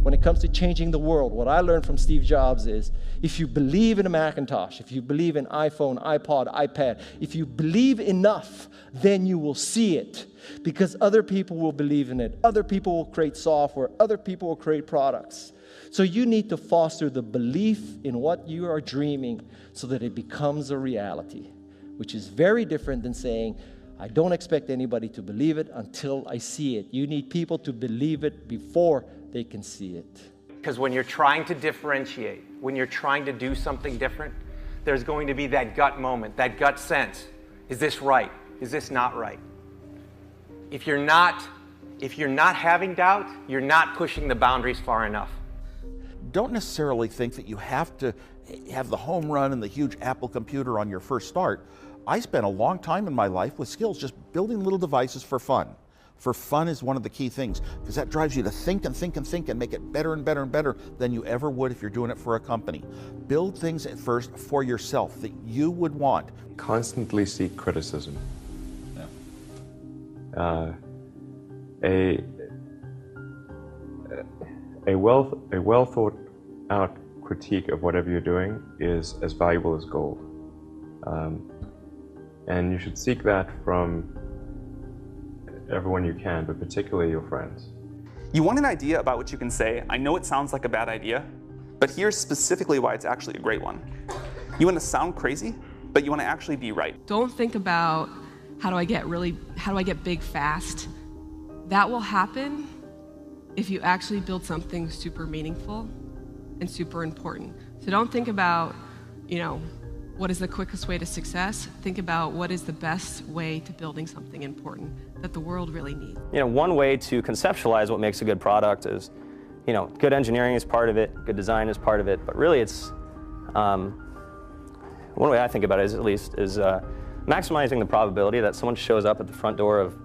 when it comes to changing the world, what I learned from Steve Jobs is, if you believe in a Macintosh, if you believe in iPhone, iPod, iPad, if you believe enough, then you will see it. Because other people will believe in it. Other people will create software. Other people will create products. So you need to foster the belief in what you are dreaming so that it becomes a reality, which is very different than saying, I don't expect anybody to believe it until I see it. You need people to believe it before they can see it. Because when you're trying to differentiate, when you're trying to do something different, there's going to be that gut moment, that gut sense. Is this right? Is this not right? If you're not having doubt, you're not pushing the boundaries far enough. Don't necessarily think that you have to have the home run and the huge Apple computer on your first start. I spent a long time in my life with skills just building little devices for fun. For fun is one of the key things, because that drives you to think and think and think and make it better and better and better than you ever would if you're doing it for a company. Build things at first for yourself that you would want. Constantly seek criticism. Yeah. A well thought out critique of whatever you're doing is as valuable as gold. And you should seek that from everyone you can, but particularly your friends. You want an idea about what you can say. I know it sounds like a bad idea, but here's specifically why it's actually a great one. You want to sound crazy, but you want to actually be right. Don't think about how do I get big fast. That will happen if you actually build something super meaningful and super important. So don't think about, what is the quickest way to success? Think about what is the best way to building something important that the world really needs. One way to conceptualize what makes a good product is, good engineering is part of it, good design is part of it, but really it's, one way I think about it is maximizing the probability that someone shows up at the front door of,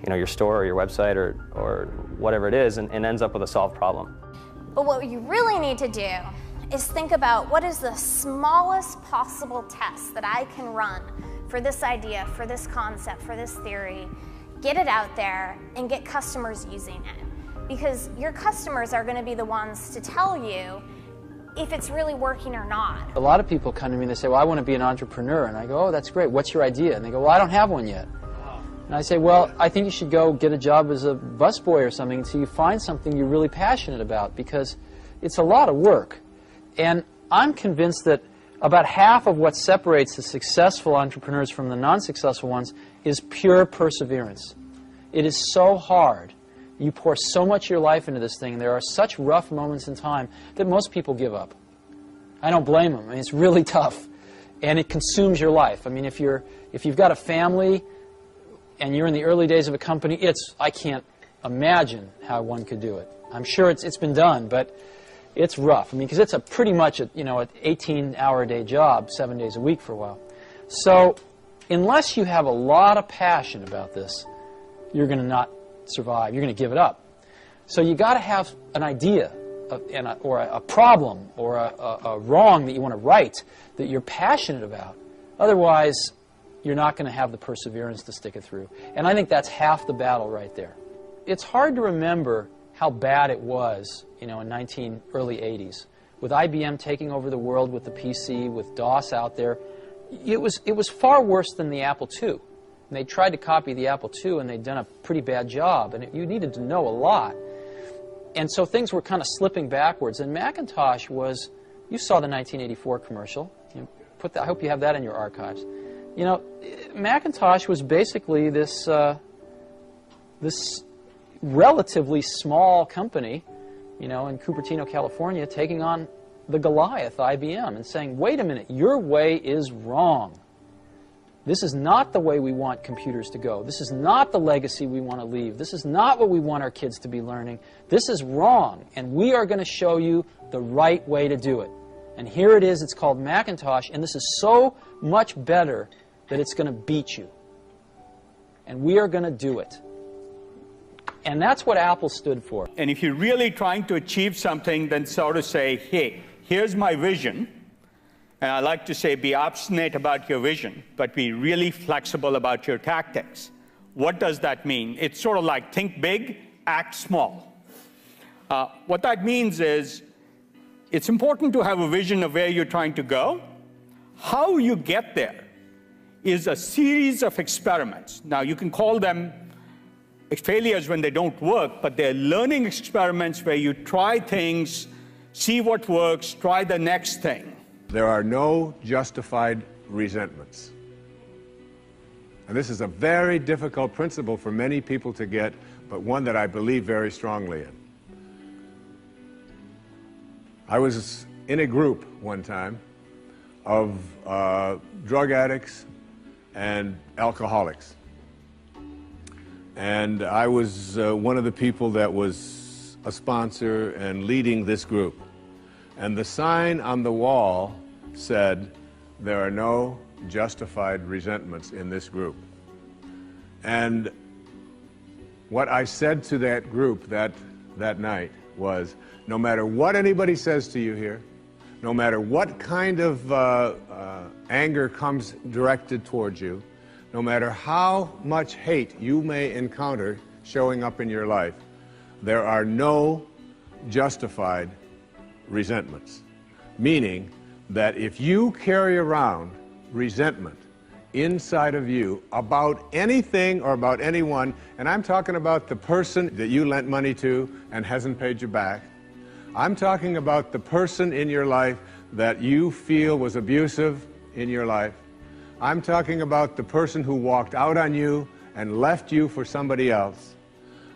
your store or your website or whatever it is and ends up with a solved problem. But what you really need to do is think about what is the smallest possible test that I can run for this idea, for this concept, for this theory, get it out there and get customers using it. Because your customers are going to be the ones to tell you if it's really working or not. A lot of people come to me and they say, well, I want to be an entrepreneur. And I go, oh, that's great. What's your idea? And they go, well, I don't have one yet. And I say, well, I think you should go get a job as a busboy or something until you find something you're really passionate about, because it's a lot of work. And I'm convinced that about half of what separates the successful entrepreneurs from the non-successful ones is pure perseverance. It is so hard. You pour so much of your life into this thing, and there are such rough moments in time that most people give up. I don't blame them. I mean, it's really tough, and it consumes your life. I mean, if you've got a family and you're in the early days of a company, I can't imagine how one could do it. I'm sure it's been done, but it's rough. I mean, because it's pretty much an 18-hour-a-day job, 7 days a week for a while. So unless you have a lot of passion about this, you're going to not survive. You're going to give it up. So you got to have an idea or a problem or a wrong that you want to right that you're passionate about. Otherwise, you're not going to have the perseverance to stick it through. And I think that's half the battle right there. It's hard to remember how bad it was, in early 80s, with IBM taking over the world with the PC, with DOS out there. It was far worse than the Apple II. And they tried to copy the Apple II, and they'd done a pretty bad job, and you needed to know a lot. And so things were kind of slipping backwards. And Macintosh was, you saw the 1984 commercial. I hope you have that in your archives. Macintosh was basically this relatively small company, in Cupertino, California, taking on the Goliath, IBM, and saying, wait a minute, your way is wrong. This is not the way we want computers to go. This is not the legacy we want to leave. This is not what we want our kids to be learning. This is wrong, and we are going to show you the right way to do it. And here it is. It's called Macintosh, and this is so much better that it's going to beat you. And we are going to do it. And that's what Apple stood for. And if you're really trying to achieve something, then sort of say, hey, here's my vision. And I like to say, be obstinate about your vision, but be really flexible about your tactics. What does that mean? It's sort of like think big, act small. What that means is it's important to have a vision of where you're trying to go. How you get there is a series of experiments. Now, you can call them failures when they don't work, but they're learning experiments where you try things, see what works, try the next thing. There are no justified resentments. And this is a very difficult principle for many people to get, but one that I believe very strongly in. I was in a group one time of drug addicts and alcoholics. And I was one of the people that was a sponsor and leading this group. And the sign on the wall said, "There are no justified resentments in this group." And what I said to that group that night was, no matter what anybody says to you here, no matter what kind of anger comes directed towards you, no matter how much hate you may encounter showing up in your life, there are no justified resentments. Meaning that if you carry around resentment inside of you about anything or about anyone, and I'm talking about the person that you lent money to and hasn't paid you back, I'm talking about the person in your life that you feel was abusive in your life, I'm talking about the person who walked out on you and left you for somebody else.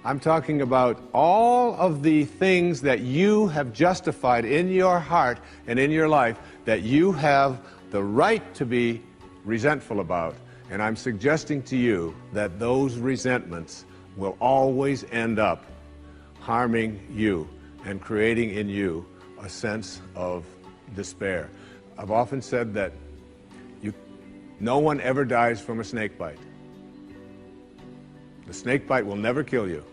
I'm talking about all of the things that you have justified in your heart and in your life that you have the right to be resentful about. And I'm suggesting to you that those resentments will always end up harming you and creating in you a sense of despair. I've often said that no one ever dies from a snake bite. The snake bite will never kill you.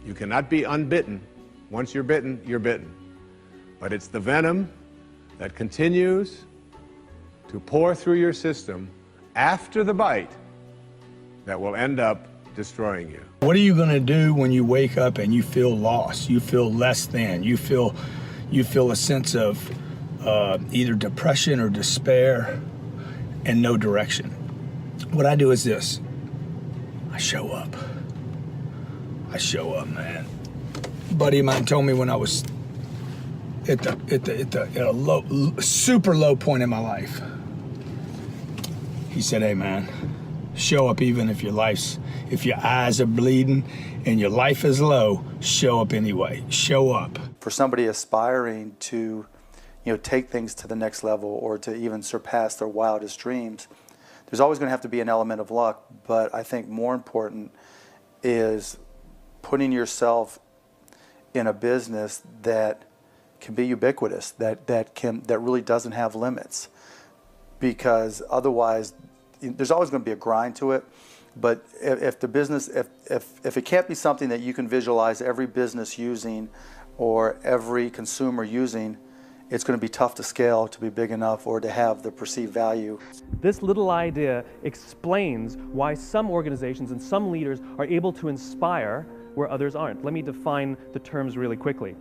You cannot be unbitten. Once you're bitten, you're bitten. But it's the venom that continues to pour through your system after the bite that will end up destroying you. What are you going to do when you wake up and you feel lost? You feel less than. You feel a sense of either depression or despair and no direction. What I do is this. I show up. I show up, man. A buddy of mine told me when I was at a super low point in my life. He said, "Hey, man, show up even if if your eyes are bleeding and your life is low, show up anyway. Show up." For somebody aspiring to, take things to the next level or to even surpass their wildest dreams, there's always going to have to be an element of luck. But I think more important is putting yourself in a business that can be ubiquitous, that really doesn't have limits. Because otherwise, there's always going to be a grind to it. But if the business, if it can't be something that you can visualize every business using or every consumer using, it's going to be tough to scale to be big enough or to have the perceived value. This little idea explains why some organizations and some leaders are able to inspire where others aren't. Let me define the terms really quickly.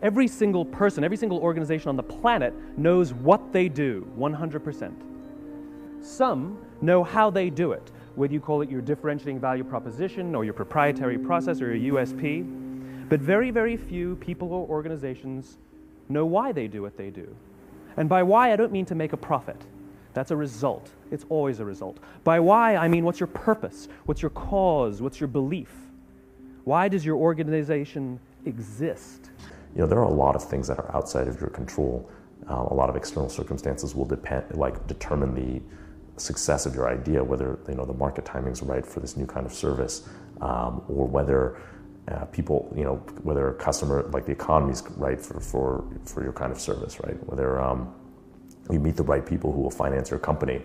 Every single person, every single organization on the planet knows what they do, 100%. Some know how they do it, whether you call it your differentiating value proposition or your proprietary process or your USP. But very, very few people or organizations know why they do what they do. And by why, I don't mean to make a profit. That's a result. It's always a result. By why, I mean what's your purpose? What's your cause? What's your belief? Why does your organization exist? There are a lot of things that are outside of your control. A lot of external circumstances will determine the success of your idea, whether the market timing's right for this new kind of service, or whether people, whether a customer, like the economy's right for your kind of service, right? Whether you meet the right people who will finance your company.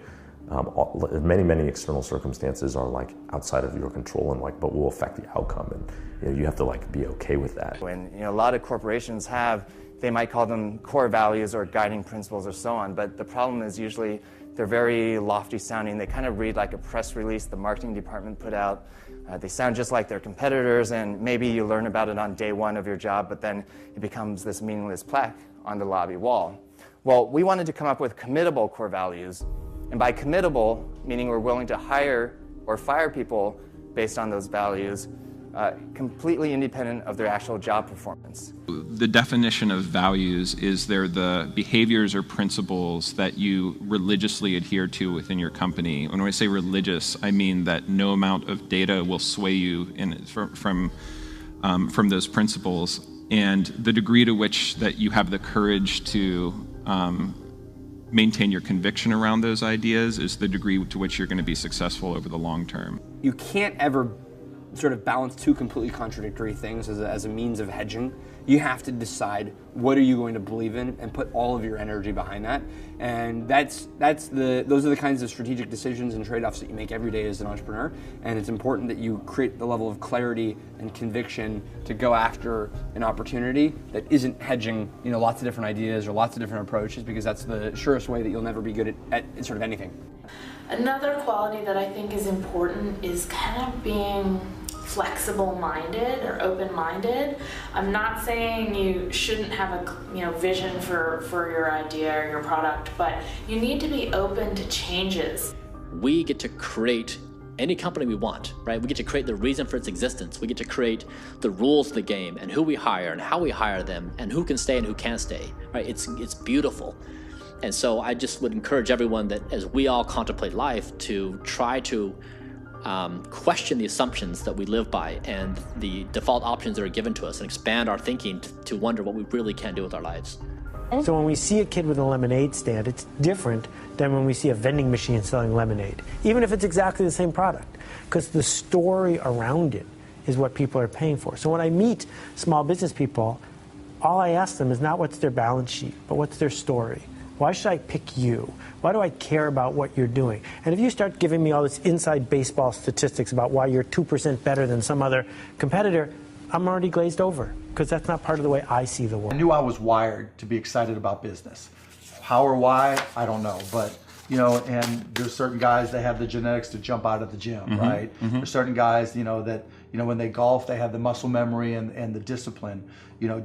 Many external circumstances are outside of your control and but will affect the outcome, and you have to be okay with that. When a lot of corporations they might call them core values or guiding principles or so on, but the problem is usually they're very lofty sounding. They kind of read like a press release the marketing department put out, They sound just like their competitors, and maybe you learn about it on day one of your job, but then it becomes this meaningless plaque on the lobby wall. Well, we wanted to come up with committable core values, and by committable, meaning we're willing to hire or fire people based on those values, completely independent of their actual job performance. The definition of values is they're the behaviors or principles that you religiously adhere to within your company. When I say religious, I mean that no amount of data will sway you from those principles, and the degree to which that you have the courage to maintain your conviction around those ideas is the degree to which you're going to be successful over the long term. You can't ever sort of balance two completely contradictory things as a means of hedging. You have to decide what are you going to believe in and put all of your energy behind that. And those are the kinds of strategic decisions and trade-offs that you make every day as an entrepreneur. And it's important that you create the level of clarity and conviction to go after an opportunity that isn't hedging, lots of different ideas or lots of different approaches, because that's the surest way that you'll never be good at sort of anything. Another quality that I think is important is kind of being flexible-minded or open-minded. I'm not saying you shouldn't have a vision for your idea or your product, but you need to be open to changes. We get to create any company we want, right? We get to create the reason for its existence. We get to create the rules of the game and who we hire and how we hire them and who can stay and who can't stay, right? It's beautiful. And so I just would encourage everyone that as we all contemplate life to try to question the assumptions that we live by and the default options that are given to us and expand our thinking to wonder what we really can do with our lives. So when we see a kid with a lemonade stand, it's different than when we see a vending machine selling lemonade, even if it's exactly the same product, because the story around it is what people are paying for. So when I meet small business people, all I ask them is not what's their balance sheet, but what's their story. Why should I pick you? Why do I care about what you're doing? And if you start giving me all this inside baseball statistics about why you're 2% better than some other competitor, I'm already glazed over, because that's not part of the way I see the world. I knew I was wired to be excited about business. How or why, I don't know. But, and there's certain guys that have the genetics to jump out of the gym, right? There's certain guys, that, when they golf, they have the muscle memory and the discipline.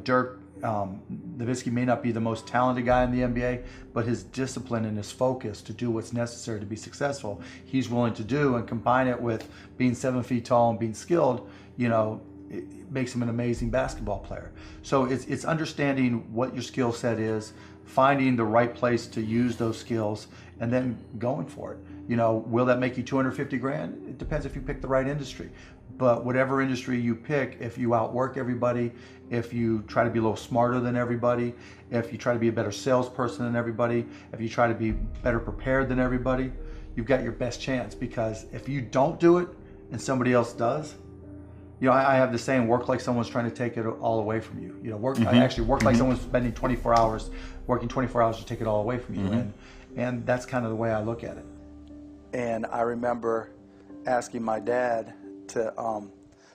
Dirk Nowitzki may not be the most talented guy in the NBA, but his discipline and his focus to do what's necessary to be successful, he's willing to do, and combine it with being 7 feet tall and being skilled, it makes him an amazing basketball player. So it's understanding what your skill set is, finding the right place to use those skills, and then going for it. Will that make you 250 grand? It depends if you pick the right industry. But whatever industry you pick, if you outwork everybody, if you try to be a little smarter than everybody, if you try to be a better salesperson than everybody, if you try to be better prepared than everybody, you've got your best chance. Because if you don't do it and somebody else does, I have the saying, work like someone's trying to take it all away from you. I actually work like someone's spending 24 hours, working 24 hours to take it all away from you. And that's kind of the way I look at it. And I remember asking my dad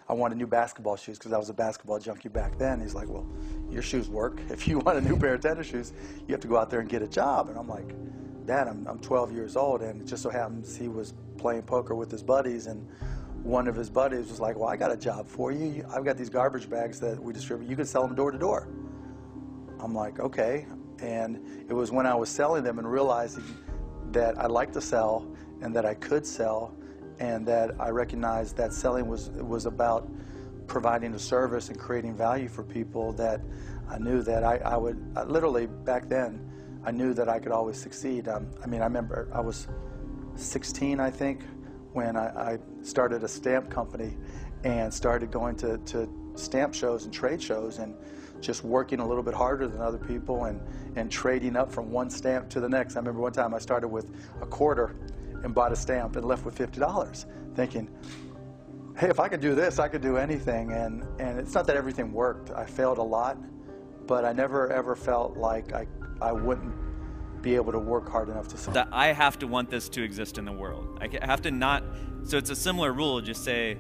I wanted new basketball shoes because I was a basketball junkie back then. He's like, well, your shoes work. If you want a new pair of tennis shoes, you have to go out there and get a job. And I'm like, Dad, I'm 12 years old, and it just so happens he was playing poker with his buddies, and one of his buddies was like, well, I got a job for you. I've got these garbage bags that we distribute. You can sell them door to door. I'm like, okay. And it was when I was selling them and realizing that I liked to sell and that I could sell, and that I recognized that selling was about providing a service and creating value for people, that I knew that I would literally back then, I knew that I could always succeed. I remember I was 16, I think, when I started a stamp company and started going to stamp shows and trade shows and just working a little bit harder than other people and trading up from one stamp to the next. I remember one time I started with a quarter and bought a stamp and left with $50, thinking, hey, if I could do this, I could do anything. And it's not that everything worked. I failed a lot, but I never ever felt like I wouldn't be able to work hard enough to that I have to want this to exist in the world. I have to not, so it's a similar rule, just say,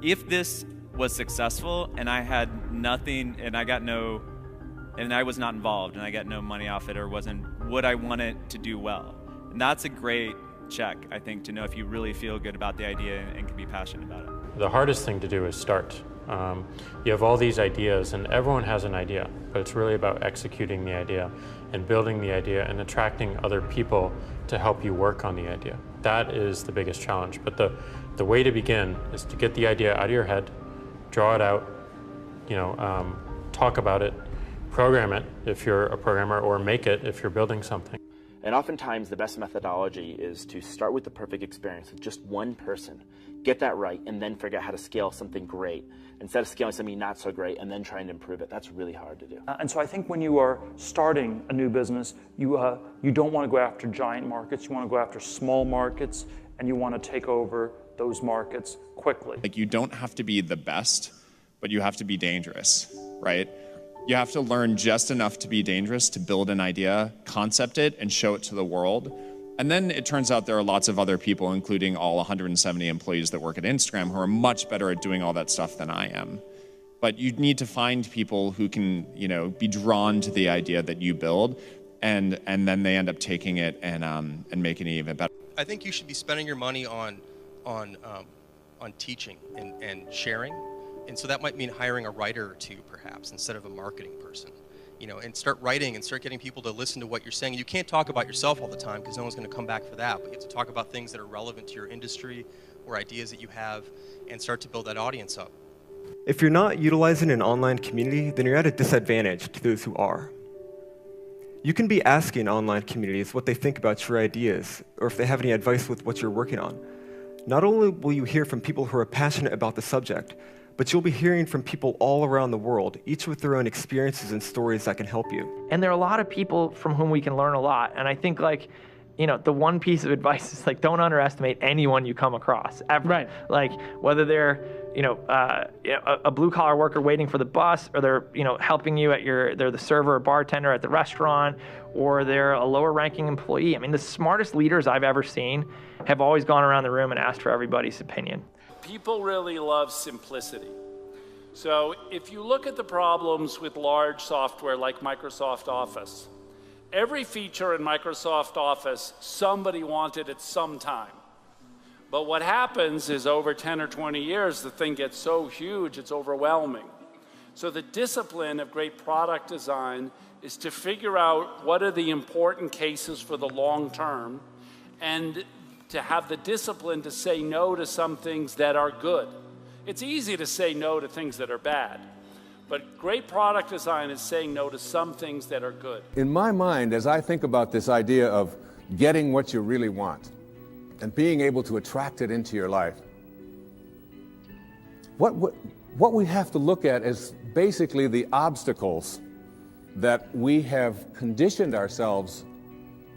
if this was successful and I had nothing and I was not involved and I got no money off it or would I want it to do well? And that's a great check, I think, to know if you really feel good about the idea and can be passionate about it. the hardest thing to do is start. You have all these ideas, and everyone has an idea, but it's really about executing the idea and building the idea and attracting other people to help you work on the idea. That is the biggest challenge. But the way to begin is to get the idea out of your head, draw it out, talk about it, program it if you're a programmer, or make it if you're building something. And oftentimes the best methodology is to start with the perfect experience with just one person, get that right, and then figure out how to scale something great instead of scaling something not so great and then trying to improve it. That's really hard to do. And so I think when you are starting a new business, you don't want to go after giant markets. You want to go after small markets, and you want to take over those markets quickly. Like, you don't have to be the best, but you have to be dangerous, right? You have to learn just enough to be dangerous to build an idea, concept it, and show it to the world. And then it turns out there are lots of other people, including all 170 employees that work at Instagram, who are much better at doing all that stuff than I am. But you need to find people who can, be drawn to the idea that you build, and then they end up taking it and making it even better. I think you should be spending your money on teaching and sharing. And so that might mean hiring a writer or two, perhaps, instead of a marketing person. And start writing and start getting people to listen to what you're saying. You can't talk about yourself all the time because no one's going to come back for that, but you have to talk about things that are relevant to your industry or ideas that you have and start to build that audience up. If you're not utilizing an online community, then you're at a disadvantage to those who are. You can be asking online communities what they think about your ideas, or if they have any advice with what you're working on. Not only will you hear from people who are passionate about the subject, but you'll be hearing from people all around the world, each with their own experiences and stories that can help you. And there are a lot of people from whom we can learn a lot. And I think the one piece of advice is don't underestimate anyone you come across ever. Right. Like whether they're, a blue collar worker waiting for the bus, or they're, helping you they're the server or bartender at the restaurant, or they're a lower ranking employee. I mean, the smartest leaders I've ever seen have always gone around the room and asked for everybody's opinion. People really love simplicity. So if you look at the problems with large software like Microsoft Office, every feature in Microsoft Office somebody wanted at some time. But what happens is over 10 or 20 years, the thing gets so huge, it's overwhelming. So the discipline of great product design is to figure out what are the important cases for the long term, and to have the discipline to say no to some things that are good. It's easy to say no to things that are bad, but great product design is saying no to some things that are good. In my mind, as I think about this idea of getting what you really want and being able to attract it into your life, what we have to look at is basically the obstacles that we have conditioned ourselves.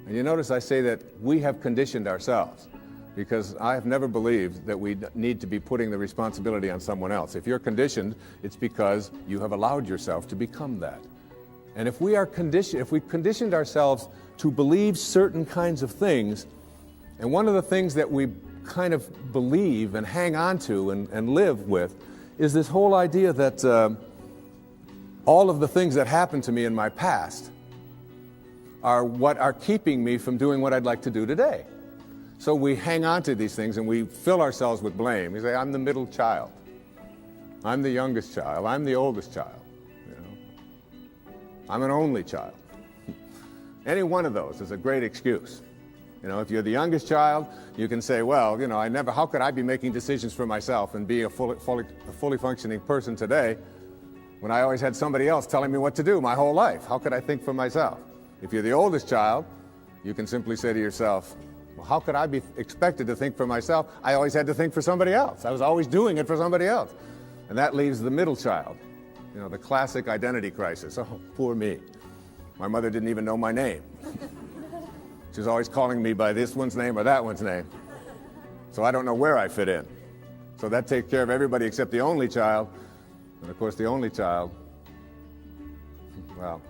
And you notice I say that we have conditioned ourselves, because I have never believed that we need to be putting the responsibility on someone else. If you're conditioned, it's because you have allowed yourself to become that. And if we've conditioned ourselves to believe certain kinds of things, and one of the things that we kind of believe and hang on to and live with is this whole idea that all of the things that happened to me in my past are what are keeping me from doing what I'd like to do today. So we hang on to these things and we fill ourselves with blame. We say, I'm the middle child. I'm the youngest child. I'm the oldest child. I'm an only child. Any one of those is a great excuse. If you're the youngest child, you can say, well, how could I be making decisions for myself and be a fully functioning person today when I always had somebody else telling me what to do my whole life? How could I think for myself? If you're the oldest child, you can simply say to yourself, well, how could I be expected to think for myself? I always had to think for somebody else. I was always doing it for somebody else. And that leaves the middle child, the classic identity crisis. Oh, poor me. My mother didn't even know my name. She was always calling me by this one's name or that one's name. So I don't know where I fit in. So that takes care of everybody except the only child. And of course, the only child, well,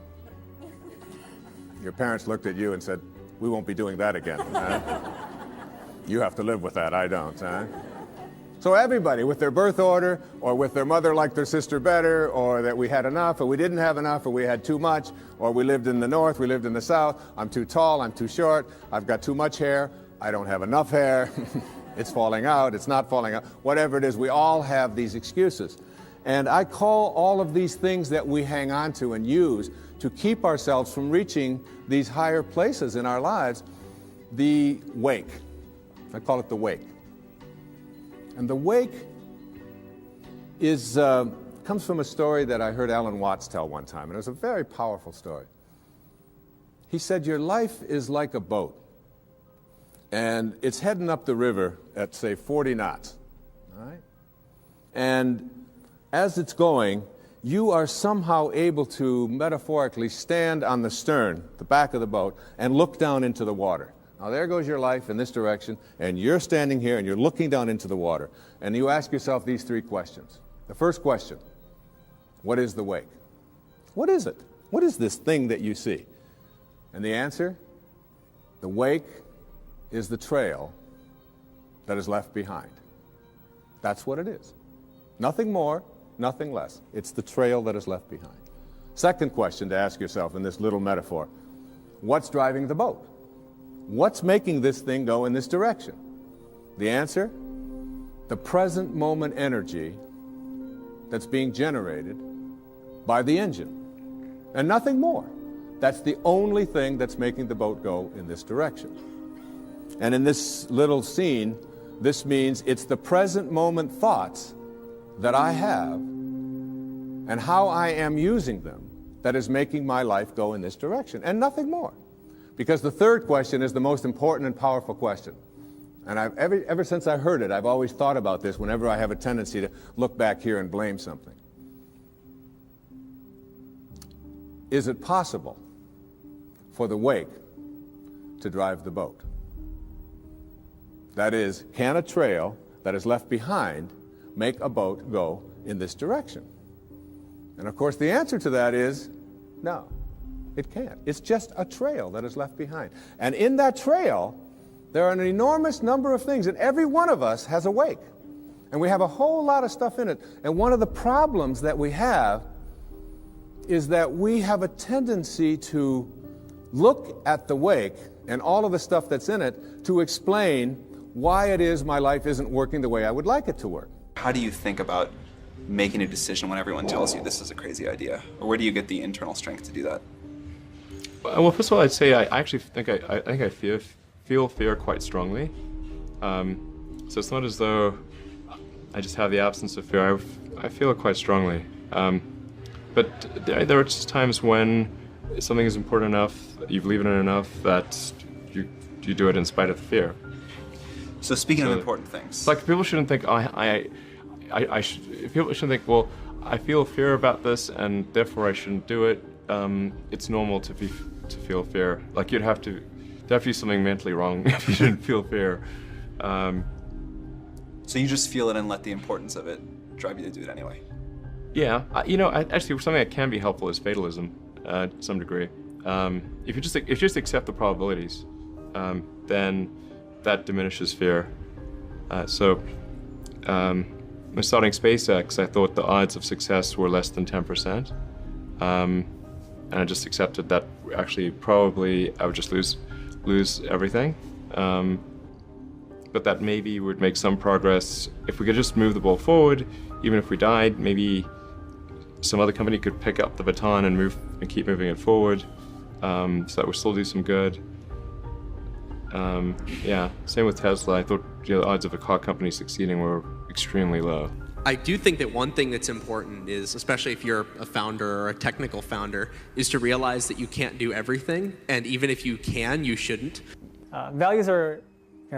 your parents looked at you and said, we won't be doing that again. You have to live with that, I don't. So everybody, with their birth order, or with their mother liked their sister better, or that we had enough, or we didn't have enough, or we had too much, or we lived in the north, we lived in the south, I'm too tall, I'm too short, I've got too much hair, I don't have enough hair. It's falling out, it's not falling out, whatever it is, we all have these excuses. And I call all of these things that we hang on to and use to keep ourselves from reaching these higher places in our lives, the wake. I call it the wake. And the wake is, comes from a story that I heard Alan Watts tell one time, and it was a very powerful story. He said, your life is like a boat, and it's heading up the river at, say, 40 knots, all right? And as it's going, you are somehow able to metaphorically stand on the stern, the back of the boat, and look down into the water. Now there goes your life in this direction, and you're standing here and you're looking down into the water. And you ask yourself these three questions. The first question, what is the wake? What is it? What is this thing that you see? And the answer, the wake is the trail that is left behind. That's what it is. Nothing more, nothing less. It's the trail that is left behind. Second question to ask yourself in this little metaphor, what's driving the boat? What's making this thing go in this direction? The answer, the present moment energy that's being generated by the engine, and nothing more. That's the only thing that's making the boat go in this direction. And in this little scene, this means it's the present moment thoughts that I have and how I am using them that is making my life go in this direction, and nothing more. Because the third question is the most important and powerful question. And ever since I heard it, I've always thought about this whenever I have a tendency to look back here and blame something. Is it possible for the wake to drive the boat? That is, can a trail that is left behind make a boat go in this direction? And of course the answer to that is no, it can't. It's just a trail that is left behind. And in that trail, there are an enormous number of things, and every one of us has a wake. And we have a whole lot of stuff in it. And one of the problems that we have is that we have a tendency to look at the wake and all of the stuff that's in it to explain why it is my life isn't working the way I would like it to work. How do you think about making a decision when everyone tells you this is a crazy idea? Or where do you get the internal strength to do that? Well, first of all, I'd say I actually think I feel fear quite strongly. So it's not as though I just have the absence of fear. I feel it quite strongly. But there are just times when something is important enough, you believe in it enough, that you do it in spite of the fear. So speaking of important things, like people shouldn't think people shouldn't think, well, I feel fear about this and therefore I shouldn't do it. It's normal to feel fear. Like you'd have to be something mentally wrong if you didn't feel fear. So you just feel it and let the importance of it drive you to do it anyway. Yeah, actually something that can be helpful is fatalism, to some degree. If you just accept the probabilities, then that diminishes fear. When starting SpaceX, I thought the odds of success were less than 10%, and I just accepted that actually probably I would just lose everything. But that maybe would make some progress if we could just move the ball forward. Even if we died, maybe some other company could pick up the baton and keep moving it forward, so that would still do some good. Same with Tesla. I thought the odds of a car company succeeding were extremely low. I do think that one thing that's important is, especially if you're a founder or a technical founder, is to realize that you can't do everything, and even if you can, you shouldn't. Values are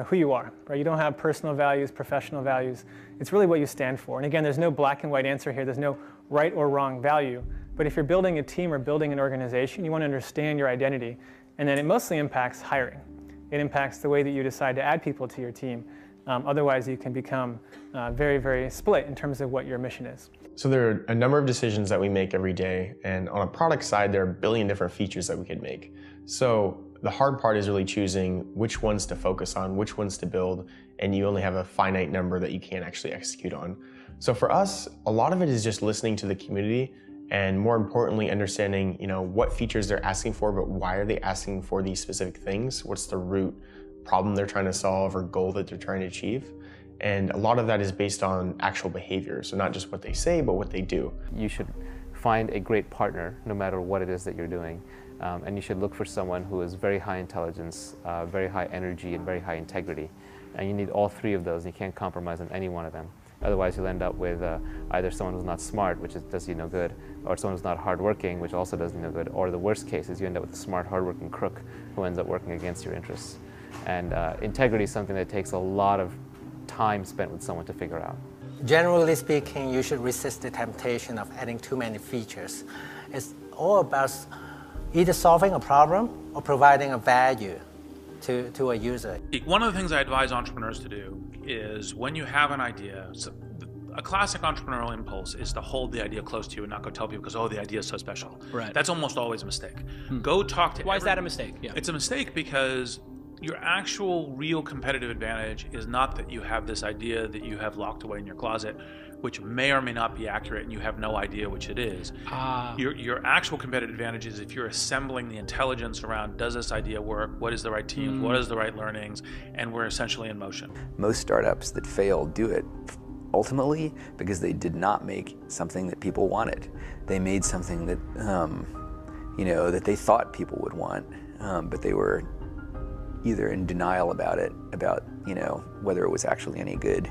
who you are, right? You don't have personal values, professional values. It's really what you stand for. And again, there's no black and white answer here. There's no right or wrong value. But if you're building a team or building an organization, you want to understand your identity. And then it mostly impacts hiring. It impacts the way that you decide to add people to your team. Otherwise, you can become very, very split in terms of what your mission is. So there are a number of decisions that we make every day. And on a product side, there are a billion different features that we could make. So the hard part is really choosing which ones to focus on, which ones to build, and you only have a finite number that you can't actually execute on. So for us, a lot of it is just listening to the community and more importantly, understanding what features they're asking for, but why are they asking for these specific things? What's the root problem they're trying to solve or goal that they're trying to achieve. And a lot of that is based on actual behavior. So not just what they say, but what they do. You should find a great partner no matter what it is that you're doing. And you should look for someone who is very high intelligence, very high energy, and very high integrity. And you need all three of those. You can't compromise on any one of them. Otherwise, you'll end up with either someone who's not smart, which does you no good, or someone who's not hardworking, which also does you no good, or the worst case is you end up with a smart, hardworking crook who ends up working against your interests. And integrity is something that takes a lot of time spent with someone to figure out. Generally speaking, you should resist the temptation of adding too many features. It's all about either solving a problem or providing a value to a user. One of the things I advise entrepreneurs to do is when you have an idea, a classic entrepreneurial impulse is to hold the idea close to you and not go tell people because, oh, the idea is so special. Right. That's almost always a mistake. Go talk to Why is that a mistake? Yeah. It's a mistake because your actual real competitive advantage is not that you have this idea that you have locked away in your closet, which may or may not be accurate and you have no idea which it is. Your actual competitive advantage is if you're assembling the intelligence around, does this idea work? What is the right team? What is the right learnings? And we're essentially in motion. Most startups that fail do it ultimately because they did not make something that people wanted. They made something that, that they thought people would want, but they were either in denial about it, whether it was actually any good,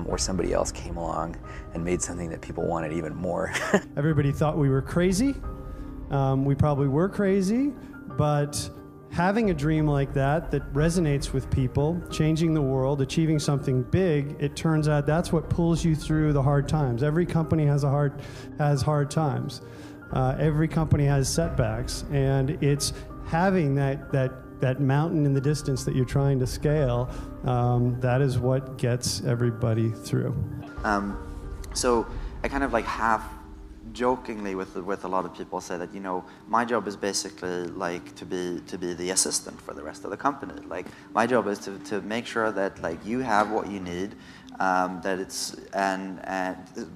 or somebody else came along and made something that people wanted even more. Everybody thought we were crazy. We probably were crazy, but having a dream like that resonates with people, changing the world, achieving something big, it turns out that's what pulls you through the hard times. Every company has hard times. Every company has setbacks, and it's having that mountain in the distance that you're trying to scale, that is what gets everybody through. So I kind of like half jokingly with a lot of people say that, my job is basically like to be the assistant for the rest of the company. Like my job is to make sure that like you have what you need, that it's and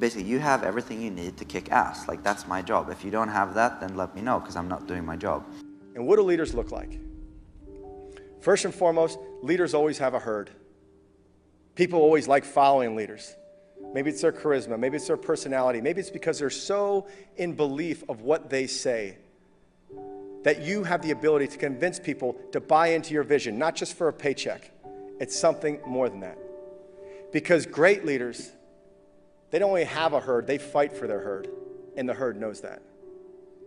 basically you have everything you need to kick ass. Like that's my job. If you don't have that, then let me know because I'm not doing my job. And what do leaders look like? First and foremost, leaders always have a herd. People always like following leaders. Maybe it's their charisma, maybe it's their personality, maybe it's because they're so in belief of what they say that you have the ability to convince people to buy into your vision, not just for a paycheck. It's something more than that. Because great leaders, they don't only have a herd, they fight for their herd, and the herd knows that.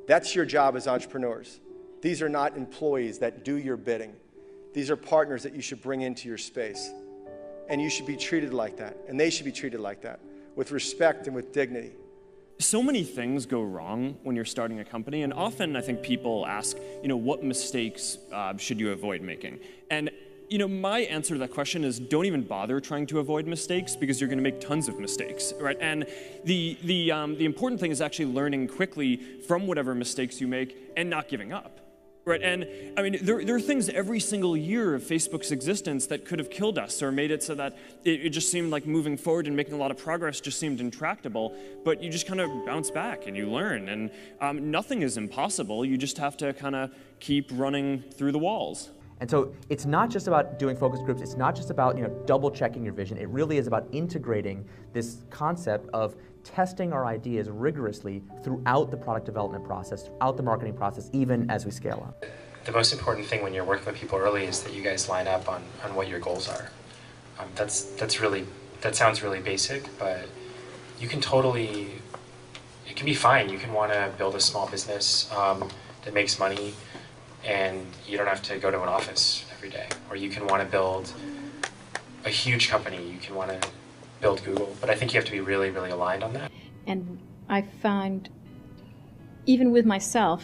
That's your job as entrepreneurs. These are not employees that do your bidding. These are partners that you should bring into your space. And you should be treated like that. And they should be treated like that, with respect and with dignity. So many things go wrong when you're starting a company. And often I think people ask, what mistakes should you avoid making? And my answer to that question is don't even bother trying to avoid mistakes because you're going to make tons of mistakes, right? And the important thing is actually learning quickly from whatever mistakes you make and not giving up. Right, and I mean, there are things every single year of Facebook's existence that could have killed us or made it so that it just seemed like moving forward and making a lot of progress just seemed intractable, but you just kind of bounce back and you learn, and nothing is impossible. You just have to kind of keep running through the walls. And so it's not just about doing focus groups, it's not just about double checking your vision, it really is about integrating this concept of testing our ideas rigorously throughout the product development process, throughout the marketing process, even as we scale up. The most important thing when you're working with people early is that you guys line up on what your goals are. That sounds really basic, but you can totally, it can be fine. You can want to build a small business that makes money and you don't have to go to an office every day. Or you can want to build a huge company. You can want to build Google, but I think you have to be really, really aligned on that. And I found, even with myself,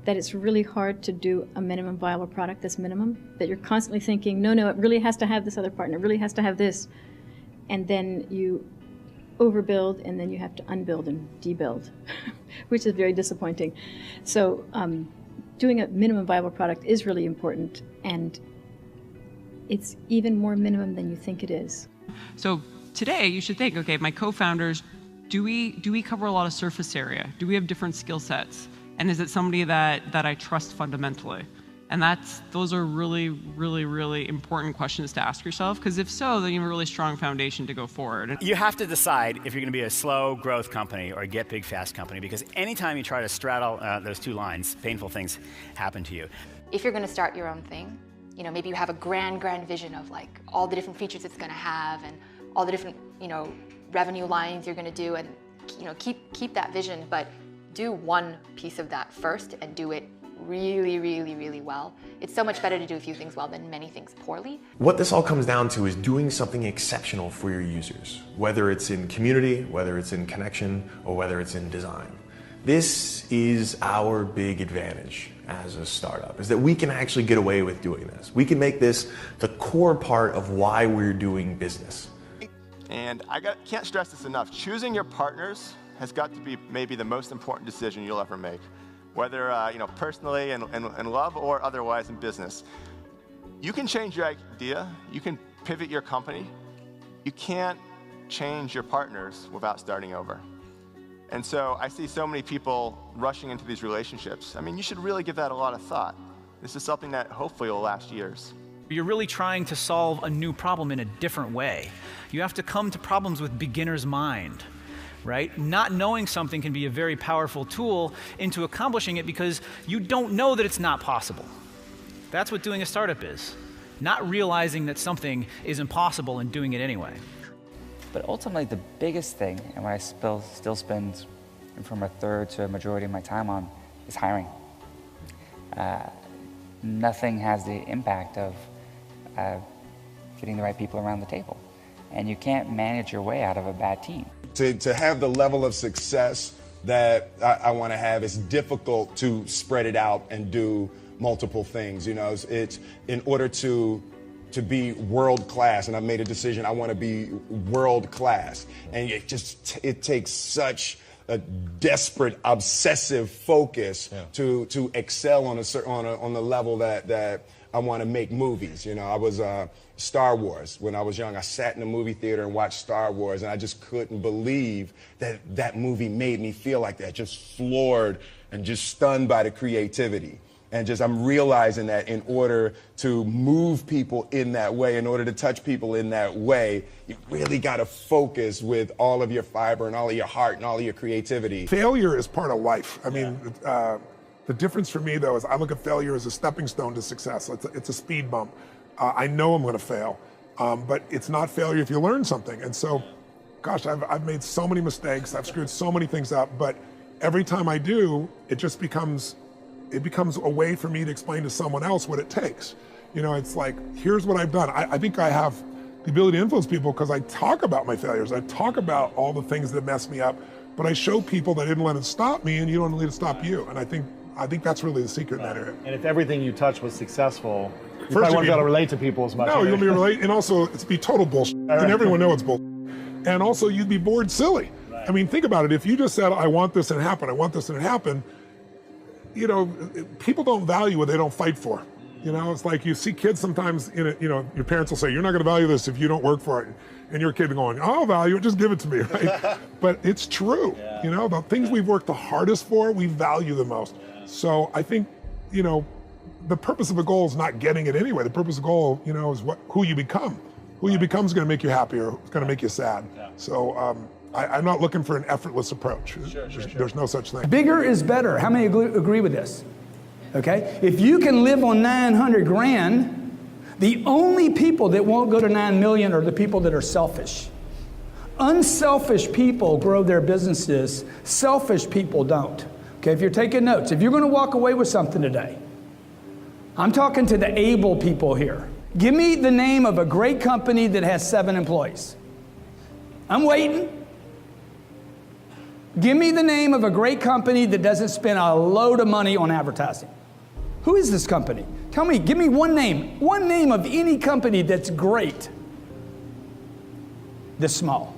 that it's really hard to do a minimum viable product that's minimum, that you're constantly thinking, no, it really has to have this other partner, it really has to have this. And then you overbuild, and then you have to unbuild and debuild, which is very disappointing. So doing a minimum viable product is really important, and it's even more minimum than you think it is. So today you should think, okay, my co-founders, do we cover a lot of surface area? Do we have different skill sets? And is it somebody that I trust fundamentally? And those are really, really, really important questions to ask yourself, because if so, then you have a really strong foundation to go forward. You have to decide if you're going to be a slow growth company or a get big fast company, because anytime you try to straddle those two lines, painful things happen to you. If you're going to start your own thing, maybe you have a grand vision of like all the different features it's going to have and all the different, revenue lines you're going to do, and keep that vision, but do one piece of that first and do it really, really, really well. It's so much better to do a few things well than many things poorly. What this all comes down to is doing something exceptional for your users, whether it's in community, whether it's in connection, or whether it's in design. This is our big advantage as a startup, is that we can actually get away with doing this. We can make this the core part of why we're doing business. And can't stress this enough. Choosing your partners has got to be maybe the most important decision you'll ever make, whether personally in love or otherwise in business. You can change your idea, you can pivot your company. You can't change your partners without starting over. And so I see so many people rushing into these relationships. I mean, you should really give that a lot of thought. This is something that hopefully will last years. You're really trying to solve a new problem in a different way. You have to come to problems with beginner's mind, right? Not knowing something can be a very powerful tool into accomplishing it because you don't know that it's not possible. That's what doing a startup is. Not realizing that something is impossible and doing it anyway. But ultimately, the biggest thing, and what I still spend from a third to a majority of my time on, is hiring. Nothing has the impact of getting the right people around the table. And you can't manage your way out of a bad team. To have the level of success that I want to have, it's difficult to spread it out and do multiple things. It's in order to be world class, and I've made a decision, I want to be world class. And it takes such a desperate, obsessive focus to excel on the level that I want to make movies. I was Star Wars. When I was young, I sat in a movie theater and watched Star Wars, and I just couldn't believe that movie made me feel like that, just floored and just stunned by the creativity. And I'm realizing that in order to move people in that way, in order to touch people in that way, you really got to focus with all of your fiber and all of your heart and all of your creativity. Failure is part of life. I mean, the difference for me, though, is I look at failure as a stepping stone to success. It's a speed bump. I know I'm going to fail, but it's not failure if you learn something. And so, gosh, I've made so many mistakes. I've screwed so many things up, but every time I do, it just becomes a way for me to explain to someone else what it takes. It's like, here's what I've done. I think I have the ability to influence people because I talk about my failures. I talk about all the things that messed me up, but I show people that I didn't let it stop me, and you don't let it stop you. And I think that's really the secret in that area. And if everything you touch was successful, you probably won't be able to relate to people as much. No, you'll be able to relate, and also it's be total bullshit. And everyone knows it's bullshit. And also you'd be bored silly. Right. I mean, think about it. If you just said, I want this and it happened, I want this and it happened, people don't value what they don't fight for. It's like you see kids sometimes your parents will say, you're not going to value this if you don't work for it. And your kid going, I'll value it, just give it to me, right? But it's true. Yeah. The things we've worked the hardest for, we value the most. Yeah. So I think, the purpose of a goal is not getting it anyway. The purpose of a goal, is who you become. Who you become is going to make you happy or it's going to make you sad. Yeah. So I'm not looking for an effortless approach. Sure. There's no such thing. Bigger is better. How many agree with this? Okay? If you can live on 900 grand, the only people that won't go to 9 million are the people that are selfish. Unselfish people grow their businesses. Selfish people don't. Okay, if you're taking notes, if you're going to walk away with something today, I'm talking to the able people here. Give me the name of a great company that has 7 employees. I'm waiting. Give me the name of a great company that doesn't spend a load of money on advertising. Who is this company? Tell me, give me one name of any company that's great, that's small.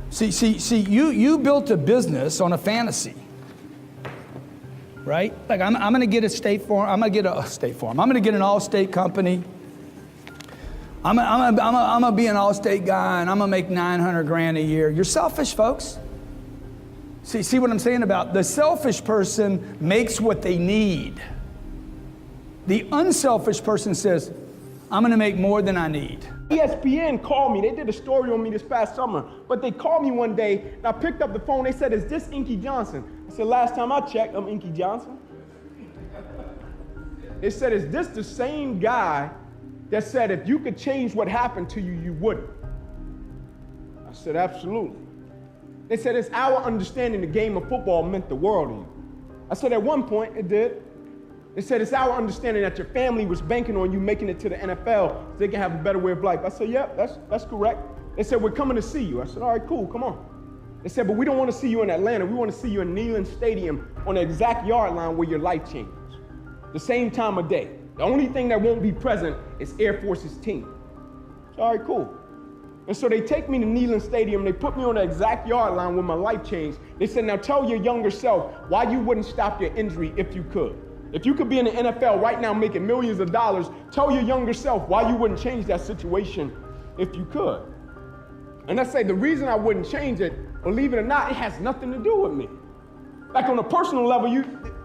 See, you built a business on a fantasy, right? Like I'm going to get a State Farm. I'm going to get a State Farm. I'm going to get an Allstate company. I'm gonna be an Allstate guy, and I'm gonna make 900 grand a year. You're selfish, folks. See what I'm saying about the selfish person makes what they need. The unselfish person says, I'm going to make more than I need. ESPN called me. They did a story on me this past summer, but they called me one day, and I picked up the phone. They said, is this Inky Johnson? I said, last time I checked, I'm Inky Johnson. They said, is this the same guy that said, if you could change what happened to you, you wouldn't? I said, absolutely. They said, it's our understanding the game of football meant the world to you. I said, at one point, it did. They said, it's our understanding that your family was banking on you making it to the NFL so they can have a better way of life. I said, yep, that's correct. They said, we're coming to see you. I said, all right, cool, come on. They said, but we don't want to see you in Atlanta. We want to see you in Neyland Stadium on the exact yard line where your life changes. The same time of day. The only thing that won't be present is Air Force's team. I said, all right, cool. And so they take me to Neyland Stadium, they put me on the exact yard line where my life changed. They said, now tell your younger self why you wouldn't stop your injury if you could. If you could be in the NFL right now making millions of dollars, tell your younger self why you wouldn't change that situation if you could. And I say the reason I wouldn't change it, believe it or not, it has nothing to do with me. Like on a personal level,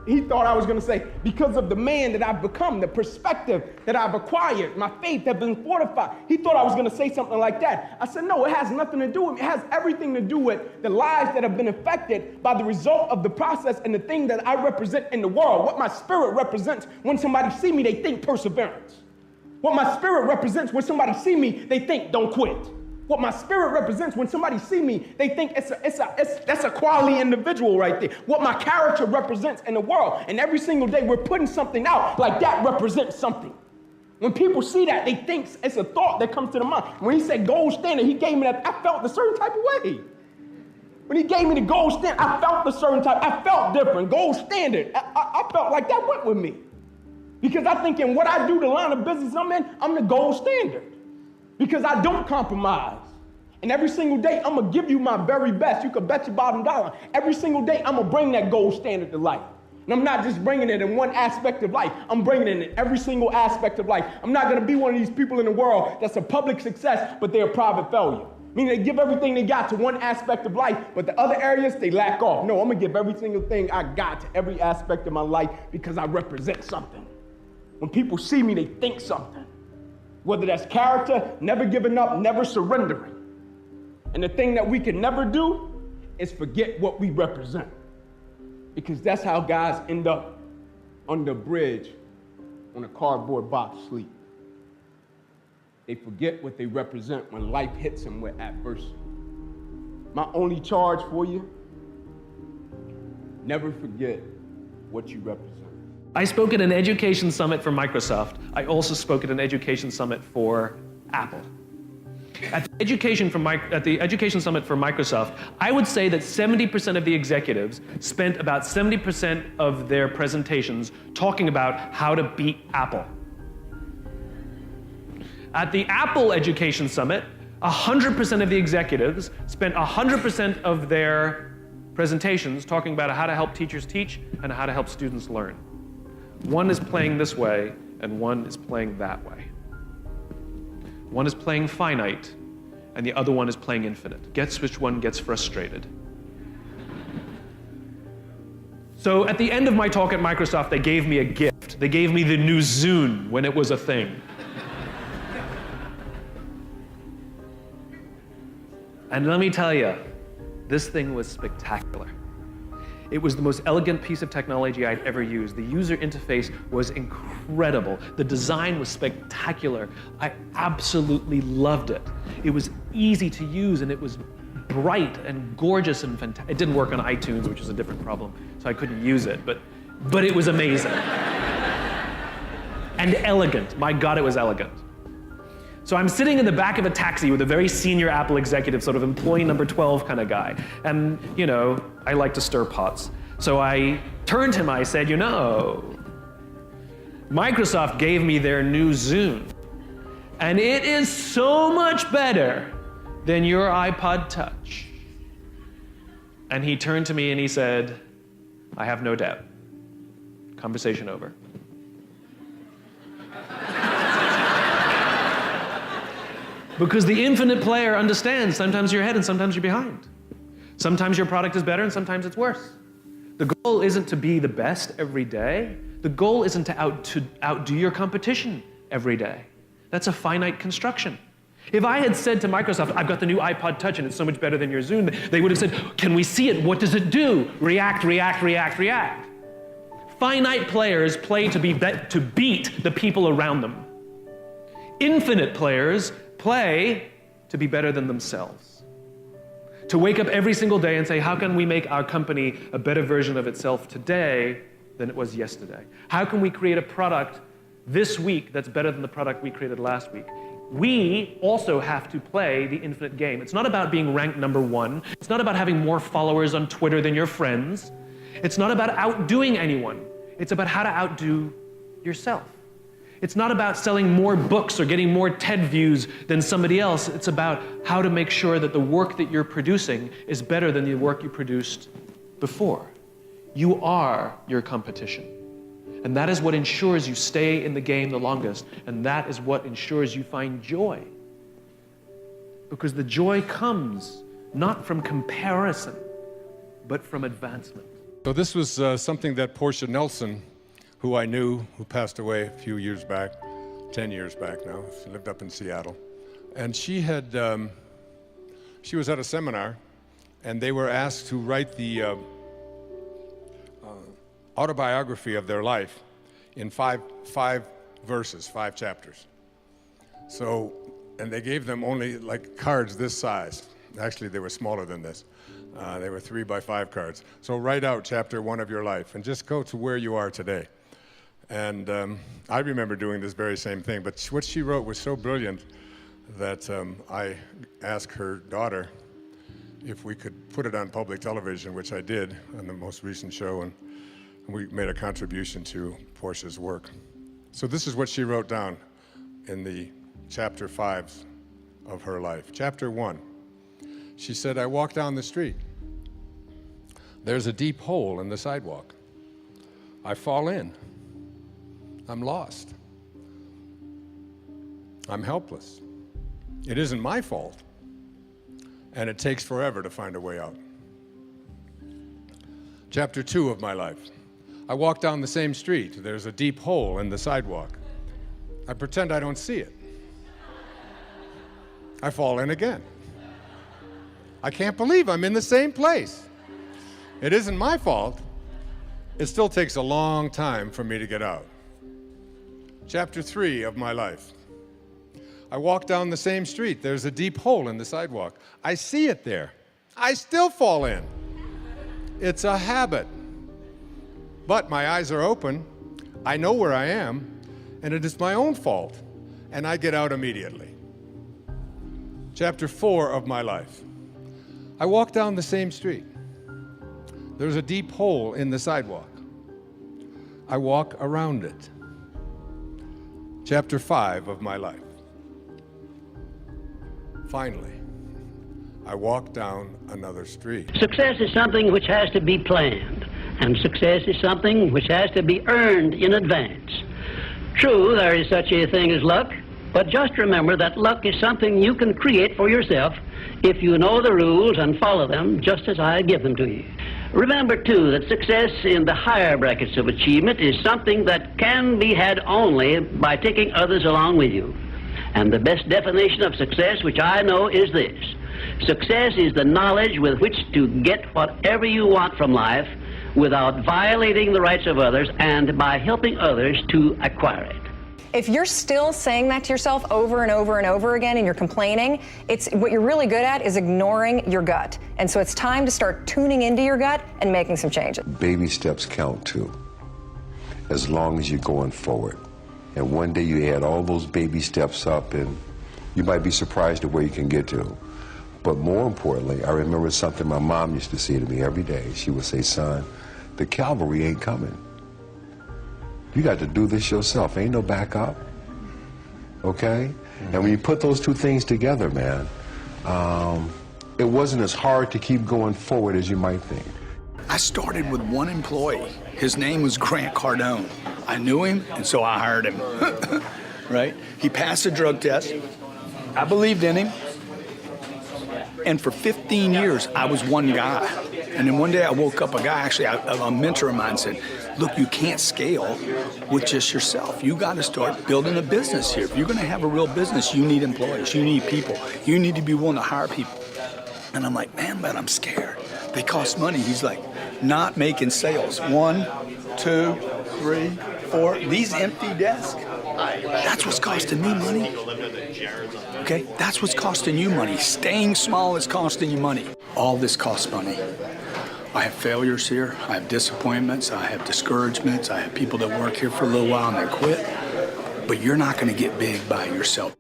he thought I was going to say, because of the man that I've become, the perspective that I've acquired, my faith has been fortified. He thought I was going to say something like that. I said, no, it has nothing to do with me. It has everything to do with the lives that have been affected by the result of the process and the thing that I represent in the world. What my spirit represents when somebody see me, they think perseverance. What my spirit represents when somebody see me, they think don't quit. What my spirit represents when somebody see me, they think that's a quality individual right there. What my character represents in the world. And every single day we're putting something out like that represents something. When people see that, they think it's a thought that comes to the mind. When he said gold standard, he gave me that, I felt a certain type of way. When he gave me the gold standard, I felt a certain type, I felt different. Gold standard, I felt like that went with me. Because I think in what I do, the line of business I'm in, I'm the gold standard. Because I don't compromise. And every single day, I'm going to give you my very best. You can bet your bottom dollar. Every single day, I'm going to bring that gold standard to life. And I'm not just bringing it in one aspect of life. I'm bringing it in every single aspect of life. I'm not going to be one of these people in the world that's a public success, but they're a private failure. Meaning they give everything they got to one aspect of life, but the other areas, they lack off. No, I'm going to give every single thing I got to every aspect of my life because I represent something. When people see me, they think something. Whether that's character, never giving up, never surrendering. And the thing that we can never do is forget what we represent. Because that's how guys end up under a bridge on a cardboard box asleep. They forget what they represent when life hits them with adversity. My only charge for you, never forget what you represent. I spoke at an education summit for Microsoft. I also spoke at an education summit for Apple. At the education summit for Microsoft, I would say that 70% of the executives spent about 70% of their presentations talking about how to beat Apple. At the Apple Education Summit, 100% of the executives spent 100% of their presentations talking about how to help teachers teach and how to help students learn. One is playing this way, and one is playing that way. One is playing finite, and the other one is playing infinite. Guess which one gets frustrated. So at the end of my talk at Microsoft, they gave me a gift. They gave me the new Zune when it was a thing. And let me tell you, this thing was spectacular. It was the most elegant piece of technology I'd ever used. The user interface was incredible. The design was spectacular. I absolutely loved it. It was easy to use, and it was bright and gorgeous and fantastic. It didn't work on iTunes, which is a different problem, so I couldn't use it, but it was amazing. And elegant. My God, it was elegant. So I'm sitting in the back of a taxi with a very senior Apple executive, sort of employee number 12 kind of guy. And, you know, I like to stir pots. So I turned to him, I said, you know, Microsoft gave me their new Zune, and it is so much better than your iPod Touch. And he turned to me and he said, I have no doubt. Conversation over. Because the infinite player understands sometimes you're ahead and sometimes you're behind. Sometimes your product is better and sometimes it's worse. The goal isn't to be the best every day. The goal isn't to outdo your competition every day. That's a finite construction. If I had said to Microsoft, I've got the new iPod Touch and it's so much better than your Zune, they would have said, can we see it? What does it do? React, react, react, react. Finite players play to beat the people around them. Infinite players play to be better than themselves. To wake up every single day and say, how can we make our company a better version of itself today than it was yesterday? How can we create a product this week that's better than the product we created last week? We also have to play the infinite game. It's not about being ranked #1. It's not about having more followers on Twitter than your friends. It's not about outdoing anyone. It's about how to outdo yourself. It's not about selling more books or getting more TED views than somebody else. It's about how to make sure that the work that you're producing is better than the work you produced before. You are your competition. And that is what ensures you stay in the game the longest. And that is what ensures you find joy. Because the joy comes not from comparison, but from advancement. So this was something that Portia Nelson, who I knew, who passed away a few years back, 10 years back now. She lived up in Seattle. And she was at a seminar, and they were asked to write the autobiography of their life in five verses, 5 chapters. So, and they gave them only like cards this size. Actually, they were smaller than this. They were 3 by 5 cards. So write out chapter 1 of your life and just go to where you are today. And I remember doing this very same thing, but what she wrote was so brilliant that I asked her daughter if we could put it on public television, which I did on the most recent show, and we made a contribution to Portia's work. So this is what she wrote down in the chapter 5 of her life. Chapter 1, she said, I walk down the street. There's a deep hole in the sidewalk. I fall in. I'm lost. I'm helpless. It isn't my fault, and it takes forever to find a way out. Chapter 2 of my life. I walk down the same street. There's a deep hole in the sidewalk. I pretend I don't see it. I fall in again. I can't believe I'm in the same place. It isn't my fault. It still takes a long time for me to get out. Chapter 3 of my life. I walk down the same street. There's a deep hole in the sidewalk. I see it there. I still fall in. It's a habit. But my eyes are open. I know where I am, and it is my own fault, and I get out immediately. Chapter 4 of my life. I walk down the same street. There's a deep hole in the sidewalk. I walk around it. Chapter 5 of my life. Finally, I walk down another street. Success is something which has to be planned, and success is something which has to be earned in advance. True, there is such a thing as luck, but just remember that luck is something you can create for yourself if you know the rules and follow them just as I give them to you. Remember, too, that success in the higher brackets of achievement is something that can be had only by taking others along with you. And the best definition of success, which I know, is this. Success is the knowledge with which to get whatever you want from life without violating the rights of others and by helping others to acquire it. If you're still saying that to yourself over and over and over again and you're complaining, it's what you're really good at is ignoring your gut. And so it's time to start tuning into your gut and making some changes. Baby steps count too, as long as you're going forward. And one day you add all those baby steps up and you might be surprised at where you can get to. But more importantly, I remember something my mom used to say to me every day. She would say, son, the cavalry ain't coming. You got to do this yourself. Ain't no backup. Okay? And when you put those two things together, man, it wasn't as hard to keep going forward as you might think. I started with one employee. His name was Grant Cardone. I knew him, and so I hired him. Right? He passed the drug test. I believed in him. And for 15 years, I was one guy. And then one day I woke up, a mentor of mine said, look, you can't scale with just yourself. You got to start building a business here. If you're going to have a real business, you need employees, you need people. You need to be willing to hire people. And I'm like, man, but I'm scared. They cost money. He's like, not making sales. 1, 2, 3, 4. These empty desks, that's what's costing me money. Okay, that's what's costing you money. Staying small is costing you money. All this costs money. I have failures here. I have disappointments. I have discouragements. I have people that work here for a little while and they quit. But you're not going to get big by yourself.